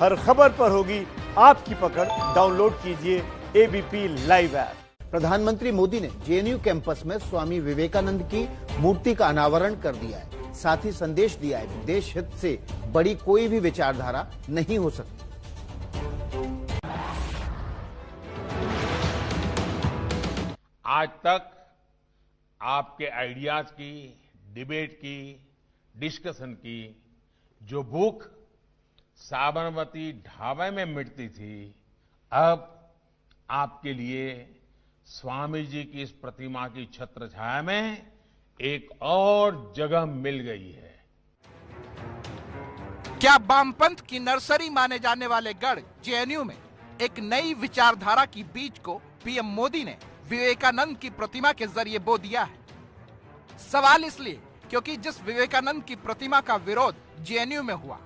हर खबर पर होगी आपकी पकड़। डाउनलोड कीजिए एबीपी लाइव ऐप। प्रधानमंत्री मोदी ने जेएनयू कैंपस में स्वामी विवेकानंद की मूर्ति का अनावरण कर दिया है। साथ ही संदेश दिया है कि देश हित से बड़ी कोई भी विचारधारा नहीं हो सकती। आज तक आपके आइडियाज की, डिबेट की, डिस्कशन की जो भूख साबरमती ढाबे में मिटती थी, अब आपके लिए स्वामी जी की इस प्रतिमा की छत्र छाया में एक और जगह मिल गई है। क्या वामपंथ की नर्सरी माने जाने वाले गढ़ जेएनयू में एक नई विचारधारा की बीज को पीएम मोदी ने विवेकानंद की प्रतिमा के जरिए बो दिया है? सवाल इसलिए क्योंकि जिस विवेकानंद की प्रतिमा का विरोध जेएनयू में हुआ,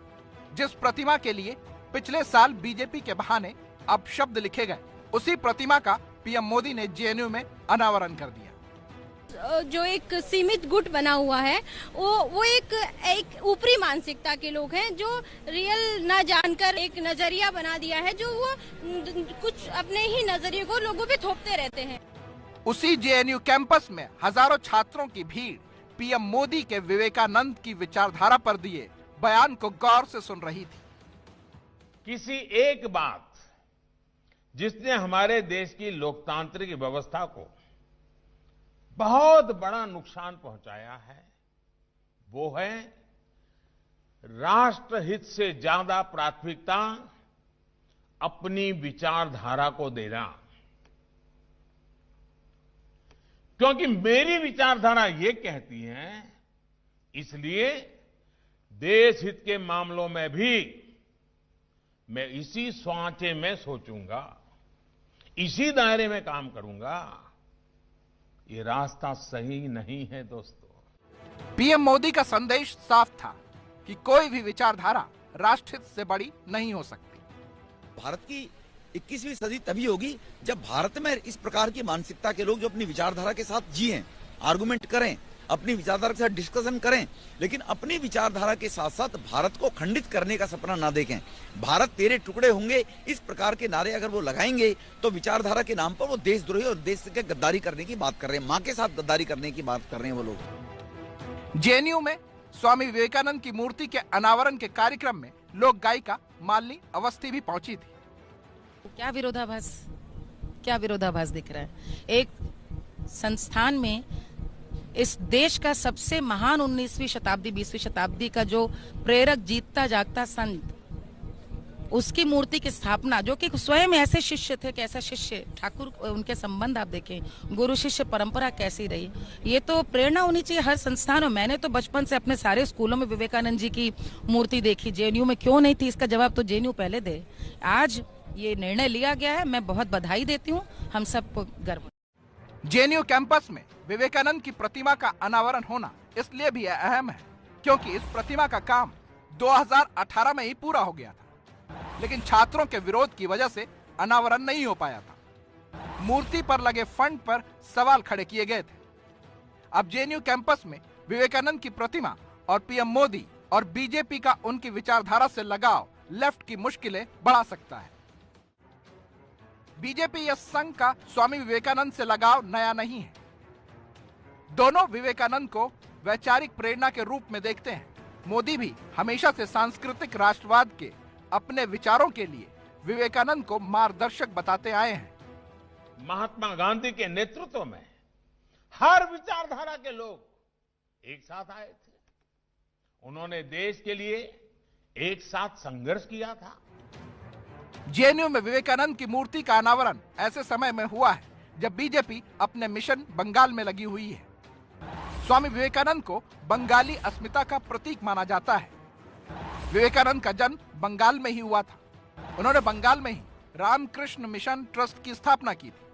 जिस प्रतिमा के लिए पिछले साल बीजेपी के बहाने अपशब्द लिखे गए, उसी प्रतिमा का पीएम मोदी ने जेएनयू में अनावरण कर दिया। जो एक सीमित गुट बना हुआ है, वो एक ऊपरी मानसिकता के लोग हैं जो रियल ना जानकर एक नजरिया बना दिया है, जो वो कुछ अपने ही नजरिए को लोगों पे थोपते रहते हैं। उसी जेएनयू कैंपस में हजारों छात्रों की भीड़ पीएम मोदी के विवेकानंद की विचारधारा पर दिए बयान को गौर से सुन रही थी। किसी एक बात जिसने हमारे देश की लोकतांत्रिक व्यवस्था को बहुत बड़ा नुकसान पहुंचाया है, वो है राष्ट्रहित से ज्यादा प्राथमिकता अपनी विचारधारा को देना। क्योंकि मेरी विचारधारा ये कहती है, इसलिए देश हित के मामलों में भी मैं इसी सांचे में सोचूंगा, इसी दायरे में काम करूंगा। ये रास्ता सही नहीं है दोस्तों। पीएम मोदी का संदेश साफ था कि कोई भी विचारधारा राष्ट्रहित से बड़ी नहीं हो सकती। भारत की 21वीं सदी तभी होगी जब भारत में इस प्रकार की मानसिकता के लोग जो अपनी विचारधारा के साथ जिएं, आर्गुमेंट करें, अपनी विचारधारा के साथ डिस्कशन करें, लेकिन अपनी विचारधारा के साथ साथ भारत को खंडित करने का सपना ना देखें। भारत तेरे टुकड़े होंगे, इस प्रकार के नारे अगर वो लगाएंगे तो विचारधारा के नाम पर वो देशद्रोही और देश से गद्दारी करने की बात कर रहे हैं, मां के साथ गद्दारी करने की बात कर रहे हैं वो लोग। जेएनयू में स्वामी विवेकानंद की मूर्ति के अनावरण के कार्यक्रम में लोक गायिका मालिनी अवस्थी भी पहुंची थी। क्या विरोधाभास दिख रहा है? एक संस्थान में इस देश का सबसे महान 19वीं शताब्दी 20वीं शताब्दी का जो प्रेरक जीतता जागता संत, उसकी मूर्ति की स्थापना, जो कि स्वयं ऐसे शिष्य थे कि ऐसा शिष्य ठाकुर, उनके संबंध आप देखें, गुरु शिष्य परंपरा कैसी रही, ये तो प्रेरणा होनी चाहिए हर संस्थान में। मैंने तो बचपन से अपने सारे स्कूलों में विवेकानंद जी की मूर्ति देखी, जेएनयू में क्यों नहीं थी? इसका जवाब तो जेएनयू पहले दे। आज ये निर्णय लिया गया है, मैं बहुत बधाई देती हूँ, हम सबको गर्व। जेएनयू कैंपस में विवेकानंद की प्रतिमा का अनावरण होना इसलिए भी अहम है क्योंकि इस प्रतिमा का काम 2018 में ही पूरा हो गया था, लेकिन छात्रों के विरोध की वजह से अनावरण नहीं हो पाया था। मूर्ति पर लगे फंड पर सवाल खड़े किए गए थे। अब जेएनयू कैंपस में विवेकानंद की प्रतिमा और पीएम मोदी और बीजेपी का उनकी विचारधारा से लगाव लेफ्ट की मुश्किलें बढ़ा सकता है। बीजेपी या संघ का स्वामी विवेकानंद से लगाव नया नहीं है। दोनों विवेकानंद को वैचारिक प्रेरणा के रूप में देखते हैं। मोदी भी हमेशा से सांस्कृतिक राष्ट्रवाद के अपने विचारों के लिए विवेकानंद को मार्गदर्शक बताते आए हैं। महात्मा गांधी के नेतृत्व में हर विचारधारा के लोग एक साथ आए थे। उन्होंने देश के लिए एक साथ संघर्ष किया था। जेएनयू में विवेकानंद की मूर्ति का अनावरण ऐसे समय में हुआ है जब बीजेपी अपने मिशन बंगाल में लगी हुई है। स्वामी विवेकानंद को बंगाली अस्मिता का प्रतीक माना जाता है। विवेकानंद का जन्म बंगाल में ही हुआ था। उन्होंने बंगाल में ही रामकृष्ण मिशन ट्रस्ट की स्थापना की थी।